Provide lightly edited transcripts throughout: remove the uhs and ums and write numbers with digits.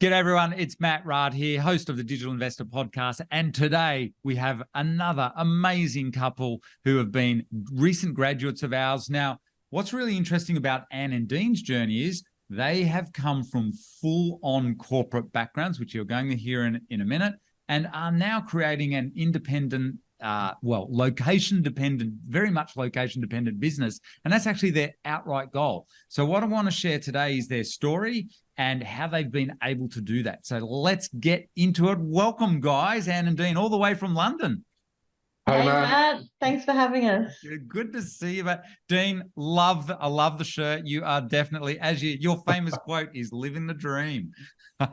G'day everyone, it's Matt Rard here, host of the Digital Investor Podcast, and today we have another amazing couple who have been recent graduates of ours. Now, what's really interesting about Anne and Dean's journey is they have come from full-on corporate backgrounds, which you're going to hear in a minute, and are now creating an independent, location-dependent, very much location-dependent business, and that's actually their outright goal. So what I want to share today is their story and how they've been able to do that. So let's get into it. Welcome, guys, Anne and Dean, all the way from London. Hey, Matt. Thanks for having us. Good to see you. But Dean, I love the shirt. You are definitely, your famous quote is living the dream.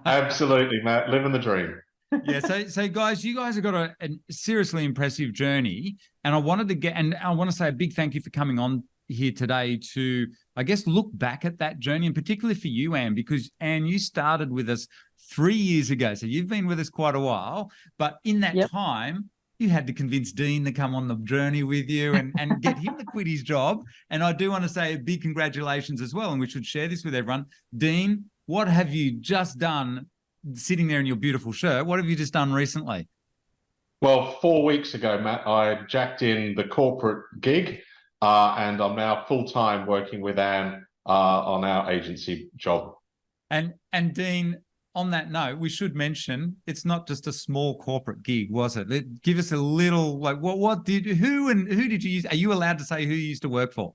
Absolutely, Matt, living the dream. Yeah, so guys, you guys have got a seriously impressive journey, and I want to say a big thank you for coming on here today to, I guess, look back at that journey, and particularly for you, Anne, because Anne, you started with us 3 years ago, so you've been with us quite a while, but in that time, you had to convince Dean to come on the journey with you and get him to quit his job. And I do want to say a big congratulations as well, and we should share this with everyone. Dean, what have you just done sitting there in your beautiful shirt? What have you just done recently? Well, 4 weeks ago, Matt, I jacked in the corporate gig, and I'm now full-time working with Anne on our agency job. And Dean, on that note, we should mention it's not just a small corporate gig, was it? Give us a little, like, who did you use? Are you allowed to say who you used to work for?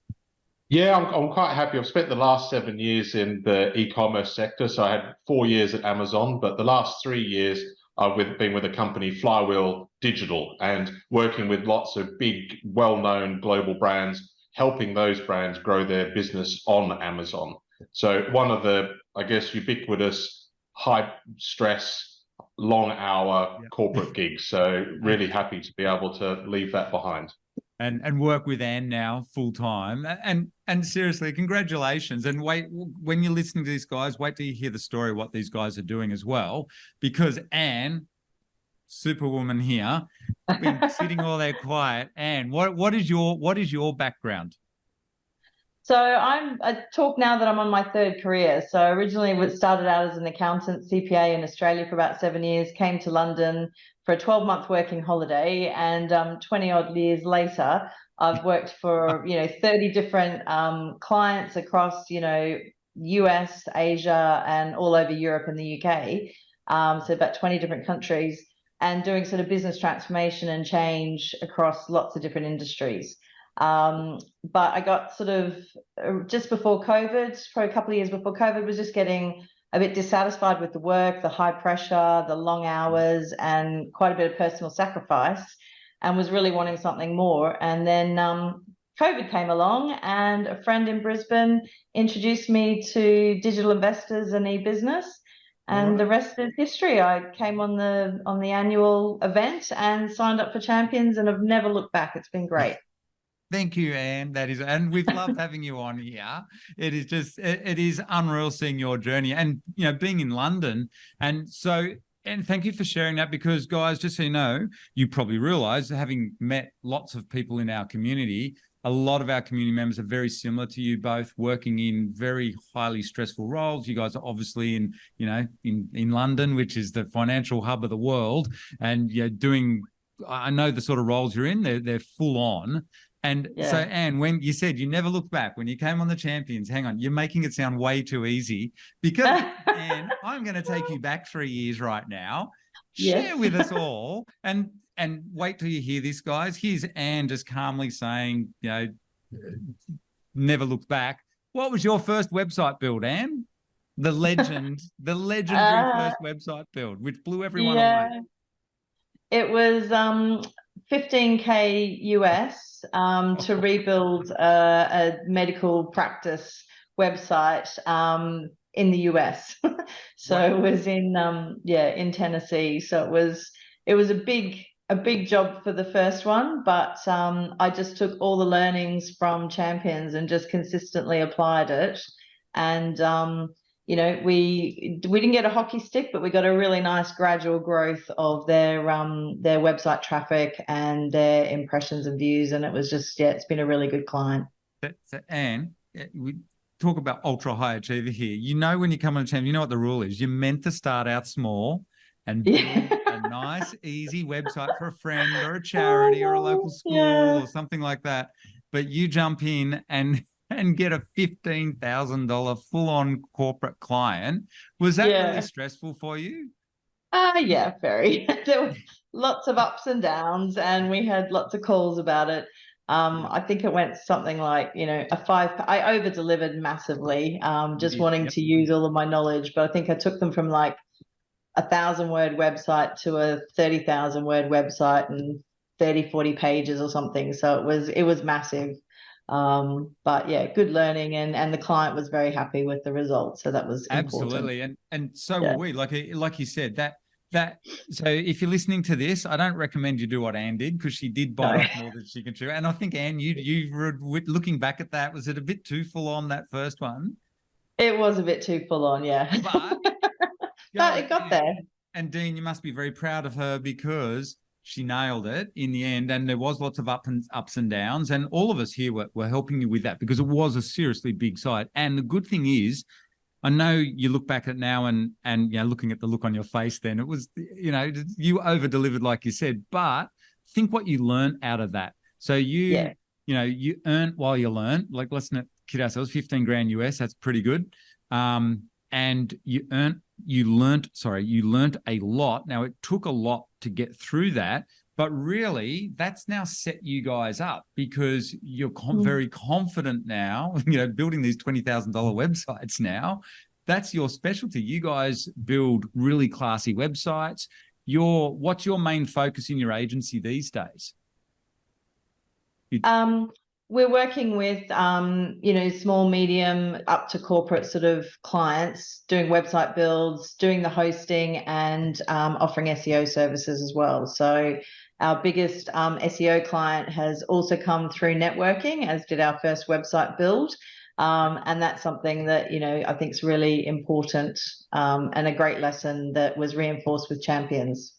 Yeah, I'm quite happy. I've spent the last 7 years in the e-commerce sector. So I had 4 years at Amazon, but the last 3 years I've been with a company, Flywheel Digital, and working with lots of big, well-known global brands, helping those brands grow their business on Amazon. So one of the, I guess, ubiquitous, high stress, long hour corporate gigs. So really happy to be able to leave that behind. And work with Anne now full time. And seriously, congratulations. And wait, when you're listening to these guys, wait till you hear the story of what these guys are doing as well. Because Anne, superwoman here, been sitting all there quiet. Anne, what is your background? So I talk now that I'm on my third career. So originally started out as an accountant, CPA in Australia for about 7 years, came to London for a 12-month working holiday, and 20 odd years later, I've worked for 30 different clients across US, Asia, and all over Europe and the UK. So about 20 different countries, and doing sort of business transformation and change across lots of different industries. But I got sort of just before COVID, probably a couple of years before COVID, was just getting a bit dissatisfied with the work, the high pressure, the long hours, and quite a bit of personal sacrifice, and was really wanting something more. And then COVID came along, and a friend in Brisbane introduced me to digital investors and e-business, and the rest is history. I came on the annual event and signed up for Champions, and I've never looked back. It's been great. Thank you, Anne. And we've loved having you on here. It is unreal seeing your journey and, being in London. And thank you for sharing that, because guys, just so you know, you probably realize, having met lots of people in our community, a lot of our community members are very similar to you both, working in very highly stressful roles. You guys are obviously in London, which is the financial hub of the world, and I know the sort of roles you're in, they're full on. And so, Anne, when you said you never looked back, when you came on the Champions, hang on, you're making it sound way too easy, because, Anne, I'm going to take you back 3 years right now. Share with us all, and wait till you hear this, guys. Here's Anne just calmly saying, never looked back. What was your first website build, Anne? The legendary first website build, which blew everyone away. It was 15K US to rebuild a medical practice website in the US. So it was in Tennessee. So it was a big job for the first one, but I just took all the learnings from Champions and just consistently applied it. And we didn't get a hockey stick, but we got a really nice gradual growth of their website traffic and their impressions and views, and it was just it's been a really good client. So Anne, talk about ultra high achiever here. You know, when you come on a channel, you know what the rule is. You're meant to start out small and build a nice, easy website for a friend or a charity or a local school or something like that. But you jump in and get a $15,000 full-on corporate client. Was that really stressful for you? Yeah, very. There were lots of ups and downs, and we had lots of calls about it. I think it went something like, I over delivered massively, just wanting to use all of my knowledge. But I think I took them from like 1,000-word website to a 30,000-word website and 30, 40 pages or something. So it was massive. But yeah, good learning, and the client was very happy with the results. So that was absolutely important. and so were we. Like you said, that so if you're listening to this, I don't recommend you do what Anne did, because she did bite off more than she can chew. And I think, Anne, you were looking back at that, was it a bit too full on, that first one? It was a bit too full on, yeah. But But it got there. And Dean, you must be very proud of her, because she nailed it in the end. And there was lots of ups and downs. And all of us here were helping you with that, because it was a seriously big site. And the good thing is, I know you look back at it now and looking at the look on your face then, it was, you over delivered, like you said, but think what you learned out of that. So you earned while you learned. Like, let's not kid ourselves, 15 grand US, that's pretty good. And you learned a lot. Now, it took a lot to get through that, but really that's now set you guys up, because you're very confident now, building these $20,000 websites now. That's your specialty. You guys build really classy websites. What's your main focus in your agency these days? We're working with, small, medium, up to corporate sort of clients, doing website builds, doing the hosting, and offering SEO services as well. So our biggest SEO client has also come through networking, as did our first website build. And that's something that, I think is really important, and a great lesson that was reinforced with champions.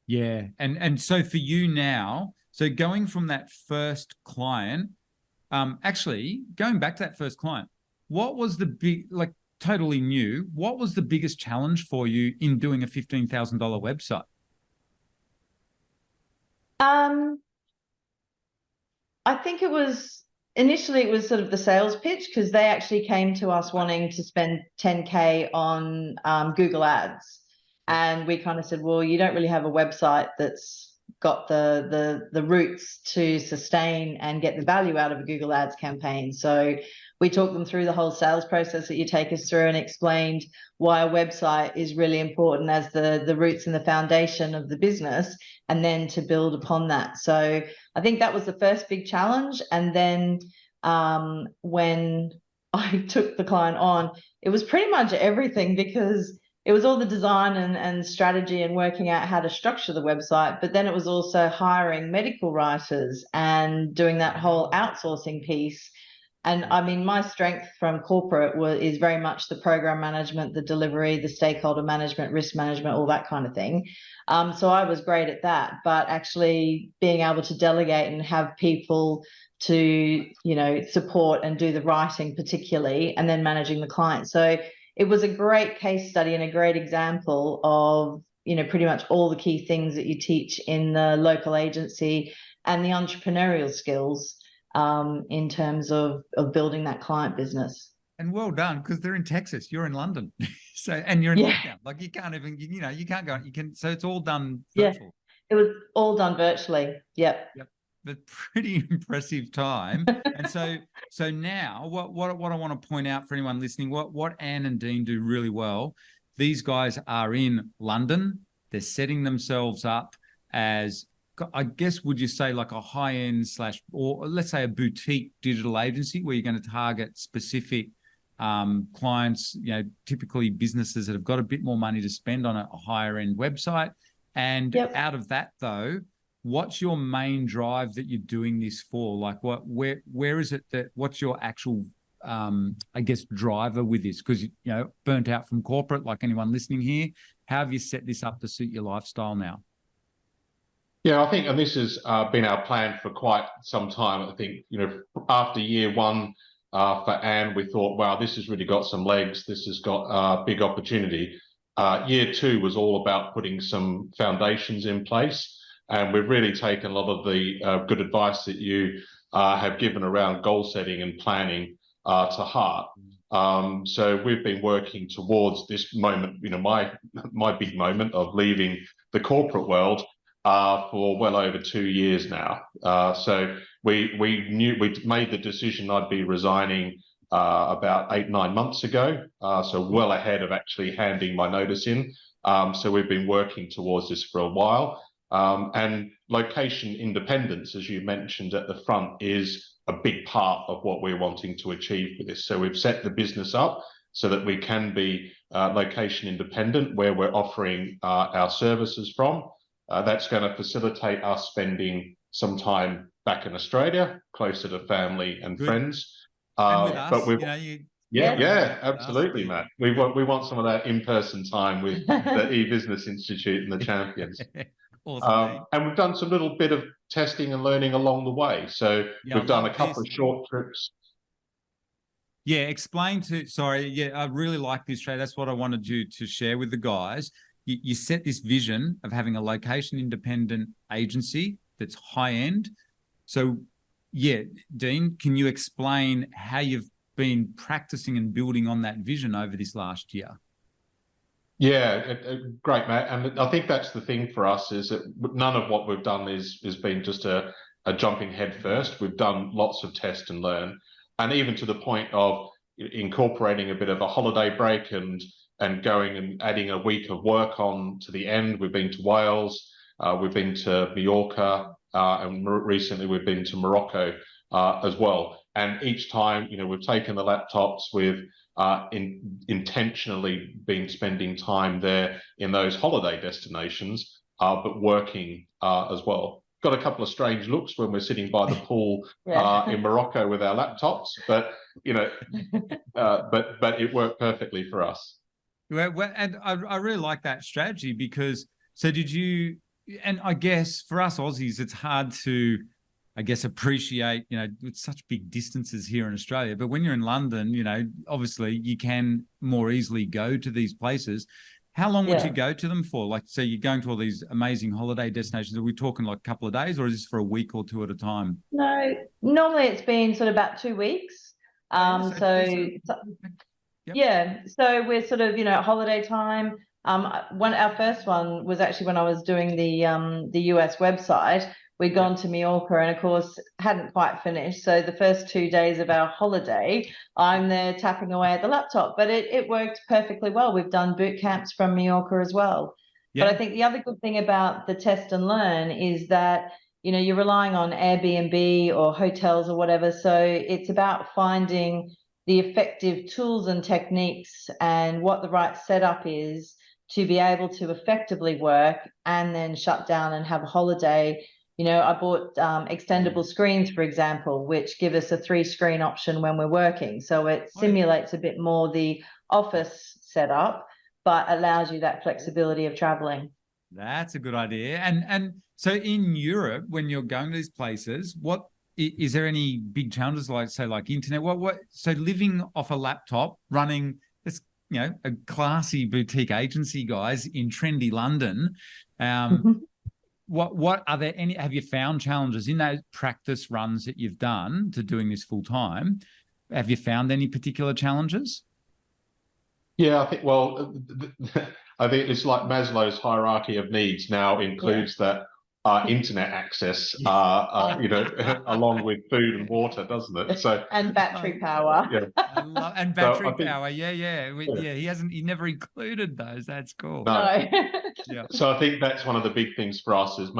Yeah. And so for you now, so going from that first client, actually going back to that first client, what was the big, like totally new, what was the biggest challenge for you in doing a $15,000 website? I think initially it was sort of the sales pitch, because they actually came to us wanting to spend 10K on Google Ads. And we kind of said, well, you don't really have a website that's got the roots to sustain and get the value out of a Google Ads campaign. So we talked them through the whole sales process that you take us through, and explained why a website is really important as the roots and the foundation of the business, and then to build upon that. So I think that was the first big challenge. And then when I took the client on, it was pretty much everything, because it was all the design and strategy and working out how to structure the website, but then it was also hiring medical writers and doing that whole outsourcing piece. And I mean, my strength from corporate is very much the program management, the delivery, the stakeholder management, risk management, all that kind of thing. So I was great at that, but actually being able to delegate and have people to, support and do the writing particularly, and then managing the client. So it was a great case study and a great example of, pretty much all the key things that you teach in the local agency, and the entrepreneurial skills in terms of building that client business. And well done, because they're in Texas, you're in London. So, and you're in lockdown. Like, you can't even, you can't go, so it's all done virtual. It was all done virtually. Yep. But pretty impressive time. And so now what I want to point out for anyone listening, what Anne and Dean do really well, these guys are in London. They're setting themselves up as, I guess, would you say like a high-end / or let's say a boutique digital agency, where you're going to target specific clients, typically businesses that have got a bit more money to spend on a higher end website. And out of that though, what's your main drive that you're doing this for? Like, where is it what's your actual, I guess, driver with this? Because, burnt out from corporate, like anyone listening here, how have you set this up to suit your lifestyle now? Yeah, I think, and this has been our plan for quite some time. I think, after year one, For Anne, we thought, wow, this has really got some legs. This has got a big opportunity. Year 2 was all about putting some foundations in place. And we've really taken a lot of the good advice that you have given around goal setting and planning to heart. So we've been working towards this moment, my big moment of leaving the corporate world for well over 2 years now. So we made the decision I'd be resigning about 8-9 months ago, so well ahead of actually handing my notice in. So we've been working towards this for a while. And location independence, as you mentioned at the front, is a big part of what we're wanting to achieve with this. So we've set the business up so that we can be location independent where we're offering our services from. That's going to facilitate us spending some time back in Australia, closer to family and friends. And with us, but we've, absolutely, Matt. We want some of that in-person time with the e-Business Institute and the champions. Awesome. And we've done some little bit of testing and learning along the way. So we've done a couple of short trips. Yeah, I really like this, Trey. That's what I wanted you to share with the guys. You set this vision of having a location independent agency that's high end. So yeah, Dean, can you explain how you've been practicing and building on that vision over this last year? Yeah, great, Matt. And I think that's the thing for us, is that none of what we've done is been just a jumping head first. We've done lots of test and learn, and even to the point of incorporating a bit of a holiday break and going and adding a week of work on to the end. We've been to Wales, we've been to Mallorca, and recently we've been to Morocco as well. And each time, we've taken the laptops, we've intentionally been spending time there in those holiday destinations, but working as well. Got a couple of strange looks when we're sitting by the pool in Morocco with our laptops, but but it worked perfectly for us. Well, and I really like that strategy, because did you? And I guess for us Aussies, it's hard to, I guess, appreciate, with such big distances here in Australia. But when you're in London, obviously you can more easily go to these places. How long would you go to them for? Like, so you're going to all these amazing holiday destinations. Are we talking like a couple of days, or is this for a week or two at a time? No, normally it's been sort of about 2 weeks. So we're sort of, holiday time. Our first one was actually when I was doing the US website. We'd gone to Mallorca and, of course, hadn't quite finished. So the first 2 days of our holiday, I'm there tapping away at the laptop. But it worked perfectly well. We've done boot camps from Mallorca as well. Yeah. But I think the other good thing about the test and learn is that, you're relying on Airbnb or hotels or whatever. So it's about finding the effective tools and techniques and what the right setup is to be able to effectively work and then shut down and have a holiday. I bought extendable screens, for example, which give us a 3-screen option when we're working. So it simulates a bit more the office setup, but allows you that flexibility of traveling. That's a good idea. And so in Europe, when you're going to these places, what is there any big challenges, like internet? So living off a laptop, running this, a classy boutique agency, guys, in trendy London. What are there any? Have you found challenges in those practice runs that you've done to doing this full time? Have you found any particular challenges? Yeah, I think. Well, I think it's like Maslow's hierarchy of needs now includes that internet access, along with food and water, doesn't it? So and battery power. And battery power. He never included those. That's cool. No. So I think that's one of the big things for us, is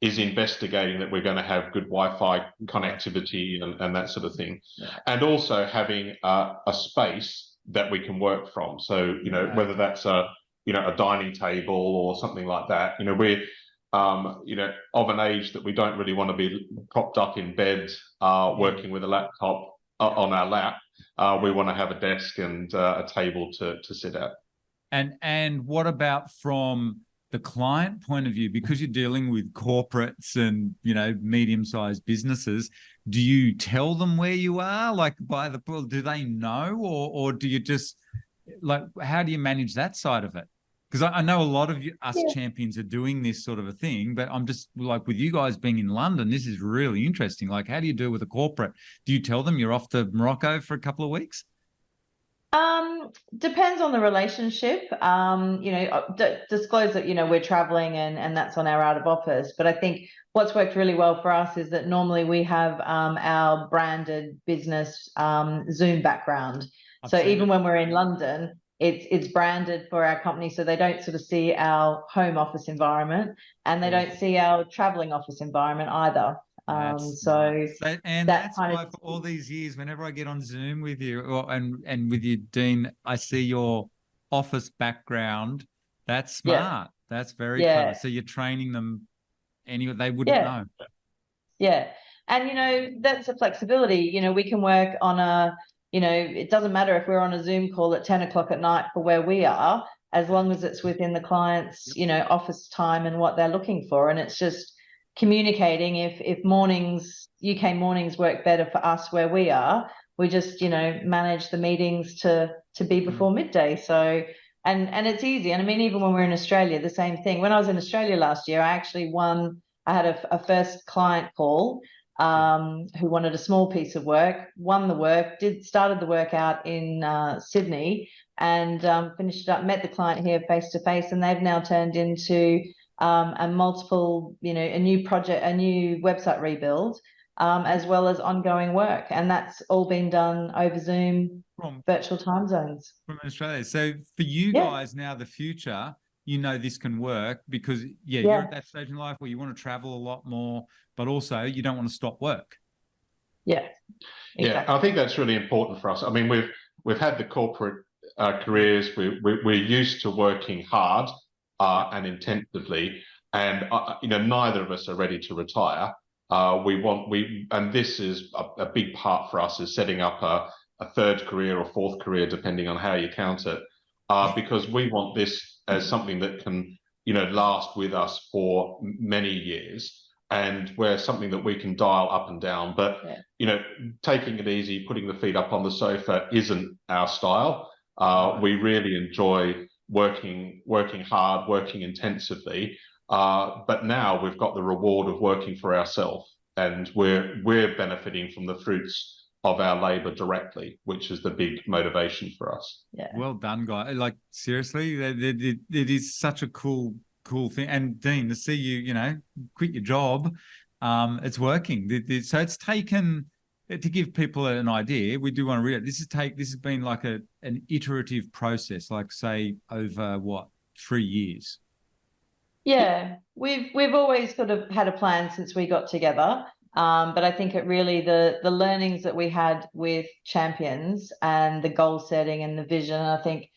is investigating that we're going to have good Wi-Fi connectivity and that sort of thing, and also having a space that we can work from. So whether that's a dining table or something like that. We're of an age that we don't really want to be propped up in bed working with a laptop on our lap. We want to have a desk and a table to sit at. And what about from the client point of view, because you're dealing with corporates and, you know, medium-sized businesses, do you tell them where you are, like by the pool? Do they know, or do you just, like, how do you manage that side of it? Because I know a lot of us champions are doing this sort of a thing, but I'm just like, with you guys being in London, this is really interesting. Like, how do you deal with a corporate? Do you tell them you're off to Morocco for a couple of weeks? Depends on the relationship. You know, disclose that, you know, we're traveling and that's on our out of office. But I think what's worked really well for us is that normally we have our branded business Zoom background. So even when we're in London, it's branded for our company, so they don't sort of see our home office environment, and they don't see our traveling office environment either. So and that that's kind why of, for all these years, whenever I get on Zoom with you and with you, Dean, I see your office background. That's smart. That's very clever. So you're training them anyway, they wouldn't know. Yeah. And, you know, that's a flexibility. You know, we can work on a, you know, it doesn't matter if we're on a Zoom call at 10 o'clock at night for where we are, as long as it's within the client's, you know, office time and what they're looking for. And it's just communicating. If mornings, UK mornings work better for us where we are, we just, you know, manage the meetings to be before midday. So, and it's easy. And I mean, even when we're in Australia, the same thing. When I was in Australia last year, I had a first client call who wanted a small piece of work, won the work, started the work out in Sydney, and finished it up, met the client here face to face, and they've now turned into a multiple, you know, a new project, a new website rebuild, as well as ongoing work. And that's all been done over Zoom, virtual time zones. From Australia. So for you guys now, the future, you know, this can work because you're at that stage in life where you want to travel a lot more, but also you don't want to stop work. I think that's really important for us. I mean, we've had the corporate careers. We're used to working hard and intensively, and you know, neither of us are ready to retire. And this is a big part for us, is setting up a third career or fourth career, depending on how you count it, because we want this as something that can, you know, last with us for many years, and where something that we can dial up and down. But you know, taking it easy, putting the feet up on the sofa isn't our style. We really enjoy working hard, working intensively. But now we've got the reward of working for ourselves, and we're benefiting from the fruits of our labor directly, which is the big motivation for us. Well done, guys. Like, seriously, it is such a cool thing. And Dean, to see you, you know, quit your job, it's working. So it's taken, to give people an idea, we do want to read it. This has been like an iterative process, like, say, over what, 3 years? Yeah, we've always sort of had a plan since we got together. But I think it really, the learnings that we had with Champions and the goal setting and the vision, I think,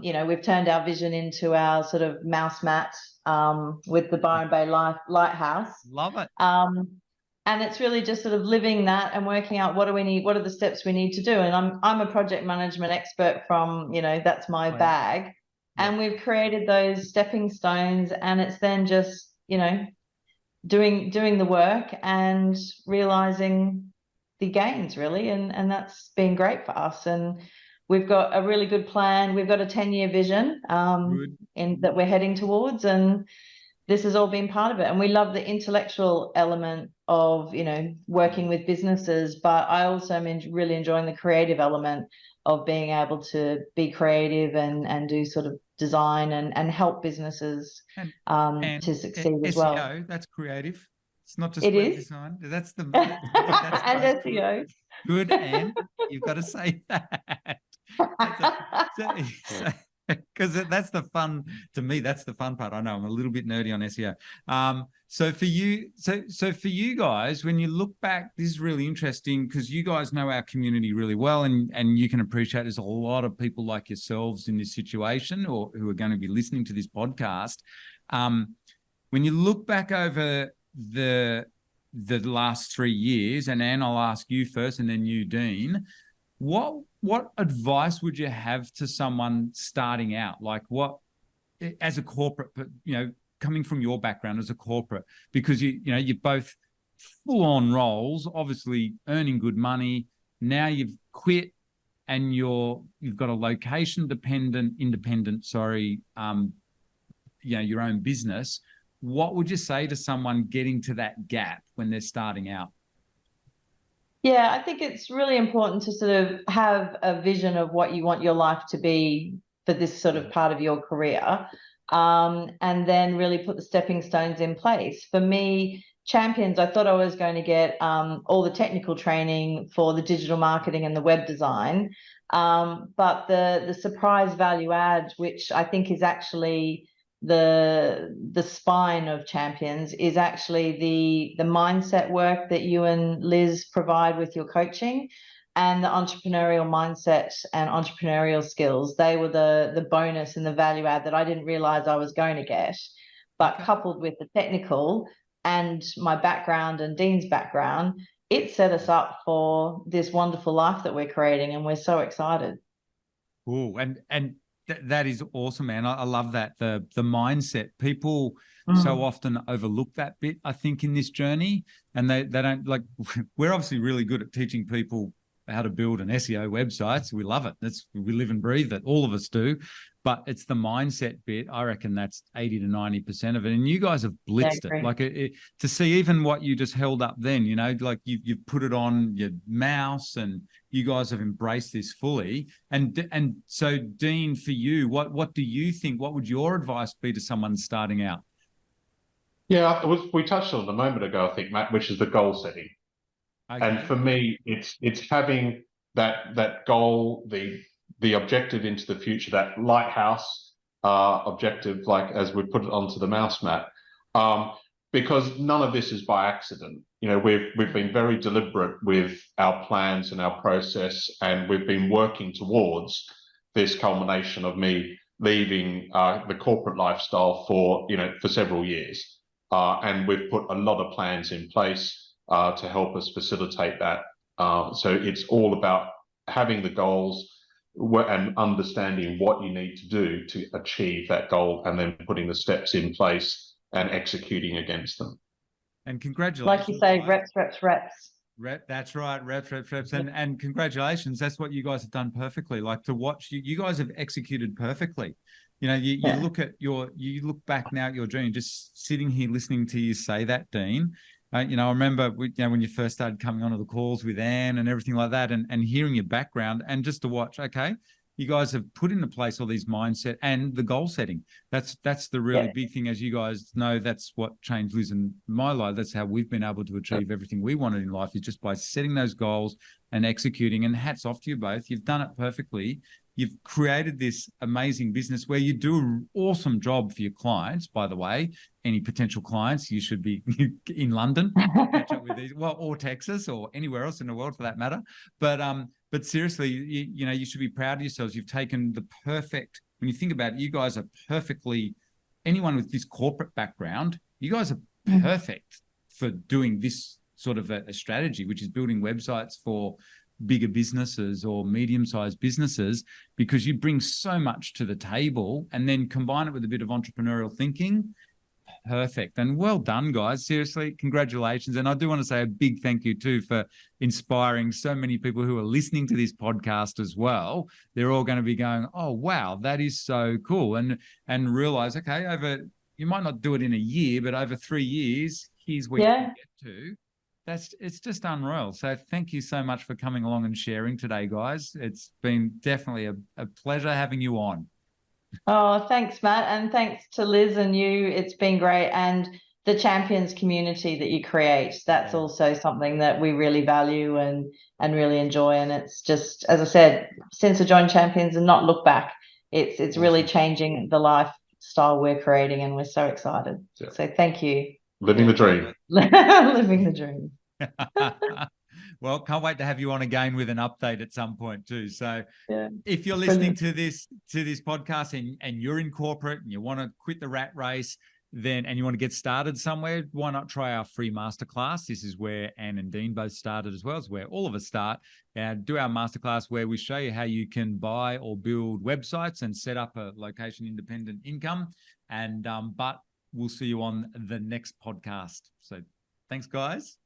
you know, we've turned our vision into our sort of mouse mat with the Byron Bay Lighthouse. Love it. And it's really just sort of living that and working out what do we need, what are the steps we need to do. And I'm a project management expert from, you know, that's my bag. And we've created those stepping stones, and it's then just, you know, doing the work and realizing the gains, really, and that's been great for us. And we've got a really good plan. We've got a 10-year vision that we're heading towards, and this has all been part of it. And we love the intellectual element of, you know, working with businesses, but I also am really enjoying the creative element of being able to be creative and do sort of design and help businesses to succeed as well. SEO, that's creative. It's not just web design. That's the that's and SEO. Good, and you've got to say that. Because that's the fun, to me, that's the fun part. I know I'm a little bit nerdy on SEO. So for you guys, when you look back, this is really interesting because you guys know our community really well, and you can appreciate there's a lot of people like yourselves in this situation, or who are going to be listening to this podcast. When you look back over the last 3 years, and Anne, I'll ask you first, and then you, Dean, what advice would you have to someone starting out? Like, what as a corporate, but coming from your background as a corporate, because you're both full on roles, obviously earning good money. Now you've quit and you've got a location independent, your own business. What would you say to someone getting to that gap when they're starting out? Yeah, I think it's really important to sort of have a vision of what you want your life to be for this sort of part of your career, and then really put the stepping stones in place. For me, Champions, I thought I was going to get all the technical training for the digital marketing and the web design, but the surprise value add, which I think is actually the spine of Champions, is actually the mindset work that you and Liz provide with your coaching, and the entrepreneurial mindset and entrepreneurial skills. They were the bonus and the value add that I didn't realize I was going to get, but coupled with the technical and my background and Dean's background, it set us up for this wonderful life that we're creating, and we're so excited. Oh, and that is awesome, man. I love that. The mindset. People so often overlook that bit, I think, in this journey. And they don't, like, we're obviously really good at teaching people how to build an SEO website. So we love it. We live and breathe it. All of us do. But it's the mindset bit. I reckon that's 80 to 90% of it. And you guys have blitzed it. Like to see even what you just held up then, like you've put it on your mouse, and you guys have embraced this fully. And so, Dean, for you, what do you think? What would your advice be to someone starting out? Yeah, we touched on it a moment ago, I think, Matt, which is the goal setting. Okay. And for me, it's having that goal, the objective into the future, that lighthouse objective, like as we put it onto the mouse mat, because none of this is by accident. We've been very deliberate with our plans and our process, and we've been working towards this culmination of me leaving the corporate lifestyle for several years, and we've put a lot of plans in place to help us facilitate that. So it's all about having the goals and understanding what you need to do to achieve that goal, and then putting the steps in place and executing against them. And congratulations. Like you say, reps, reps, reps. That's right. Reps. And congratulations. That's what you guys have done perfectly. Like, to watch you guys have executed perfectly. You look back now at your journey, just sitting here listening to you say that, Dean. I remember when you first started coming onto the calls with Anne and everything like that, and hearing your background, and just to watch, okay, you guys have put into place all these mindset and the goal setting. That's the really big thing. As you guys know, that's what changed Liz and my life. That's how we've been able to achieve everything we wanted in life, is just by setting those goals and executing. And hats off to you both. You've done it perfectly. You've created this amazing business where you do an awesome job for your clients. By the way, any potential clients, you should be in London, catch up with these, or Texas, or anywhere else in the world for that matter. But seriously, you should be proud of yourselves. You've taken the perfect, when you think about it, you guys are perfectly, anyone with this corporate background, you guys are perfect for doing this sort of a strategy, which is building websites for bigger businesses or medium-sized businesses, because you bring so much to the table, and then combine it with a bit of entrepreneurial thinking. Perfect. And well done, guys. Seriously, congratulations. And I do want to say a big thank you too for inspiring so many people who are listening to this podcast as well. They're all going to be going, oh, wow, that is so cool. And realize, okay, you might not do it in a year, but over 3 years, here's where you can get to. It's just unreal. So thank you so much for coming along and sharing today, guys. It's been definitely a pleasure having you on. Oh, thanks, Matt. And thanks to Liz and you. It's been great. And the Champions community that you create, that's also something that we really value and really enjoy. And it's just, as I said, since I joined Champions and not look back, it's awesome. Really changing the lifestyle we're creating, and we're so excited. Yeah. So thank you. Living the dream. Living the dream. Well, can't wait to have you on again with an update at some point too. So if you're listening to this podcast and you're in corporate and you want to quit the rat race, then, and you want to get started somewhere, why not try our free masterclass? This is where Anne and Dean both started as well. It's where all of us start. And do our masterclass where we show you how you can buy or build websites and set up a location independent income. And but we'll see you on the next podcast. So thanks, guys.